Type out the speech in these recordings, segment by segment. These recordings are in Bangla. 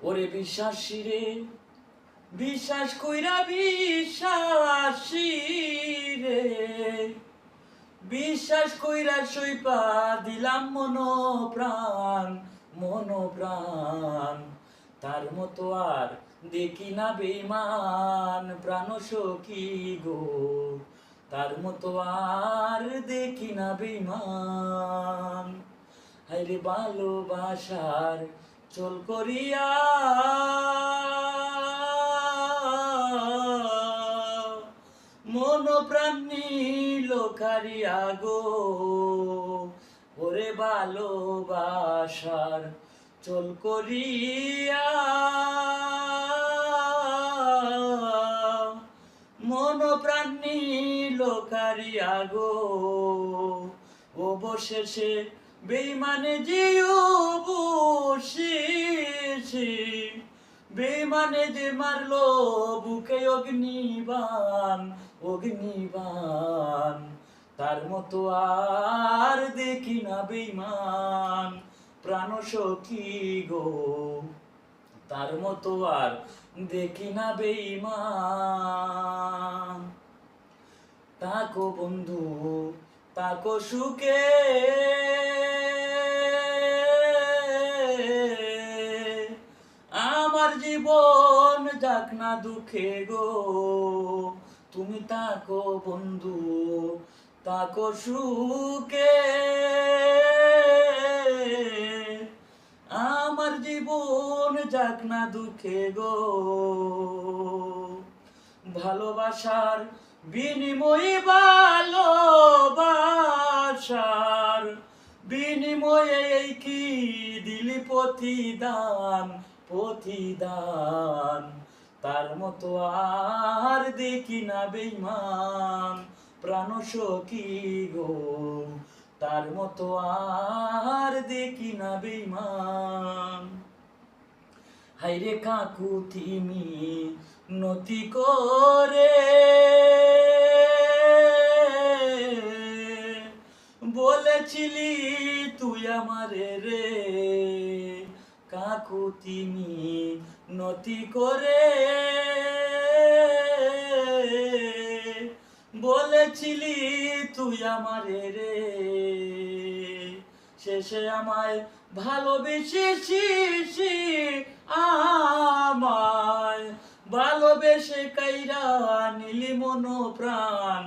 ওরে বিশ্বাসী রে, বিশ্বাস কইরা বিশ্বাসী রে, বিশ্বাস কইরা সইপা দিলাম মনো প্রাণ। তার মতো আর দেখি না বেঈমান প্রাণ সখী গো, তার মতো আর দেখি না বেঈমান। হায়রে ভালোবাসার চল করিয়া মন প্রাণ নিল কারিয়া গো, ওরে ভালোবাসার চল করিয়া মন প্রাণ নিল কারিয়া গো। অবশেষে বেঈমানে যে অবশেষে বেঈমানে যে মারলো বুকে অগ্নিবাণ। তার মতো আর দেখি না বেঈমান প্রাণ সখী গো, তার মতো আর দেখি না বেঈমান। তাকো বন্ধু তাকো সুখে, আমার জীবন যাক না দুঃখে গো। তুমি তাকো বন্ধু তাকো সুখে, আমার জীবন যাক না দুঃখে গো। ভালোবাসার বিনিময়ে ভালোবাসার বিনিময়ে এই কি দিলি প্রতিদান। তার মতো আর দেখি না বেঈমান প্রাণ সখী গো, তার মতো আর দেখি না বেঈমান। হায়রে কাকুতি নতি করে বলেছিলি তুই আমারে রে, কাকুতি নতি করে বলেছিলি তুই আমারে রে। শেষে আমায় ভালোবেসেছি, আমায় ভালোবেসে কাইরা নিলি মনোপ্রাণ।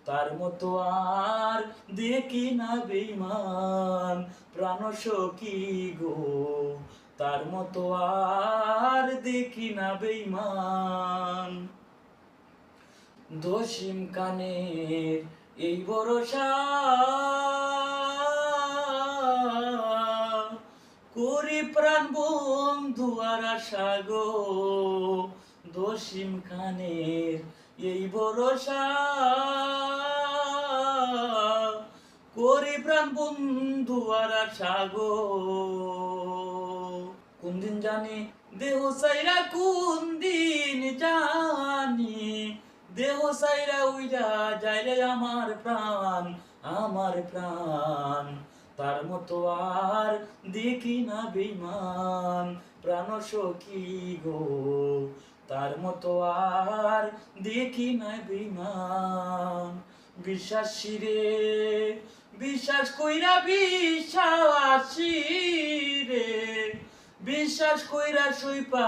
তার মতো আর দেখি না বেঈমান প্রাণ সখী গো, তার মতো আর দেখি না বেঈমান। দোষিম কানের এই ভরসা করি প্রাণ বন্ধু আর আশা গো, দোষিম খানের এই ভরসা করি প্রাণ বন্ধু আর আশা গো। কোন দিন জানি দেহ সাইরা, কোন দিন জানি দেহ সাইরা উইরা যায় রে আমার প্রাণ। তার মতো আর দেখি না বেঈমান প্রাণ সখী গো, তার মতো আর দেখি না বেঈমান। বিশ্বাসী রে, বিশ্বাস কইরা বিশ্বাসী রে, বিশ্বাস কইরা সইপা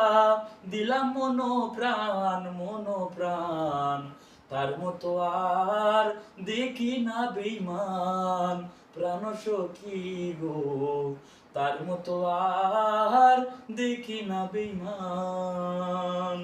দিলাম মনোপ্রাণ। তার মতো আর দেখি না বেঈমান প্রাণ সখী গো, তার মতো আর দেখি না বেঈমান।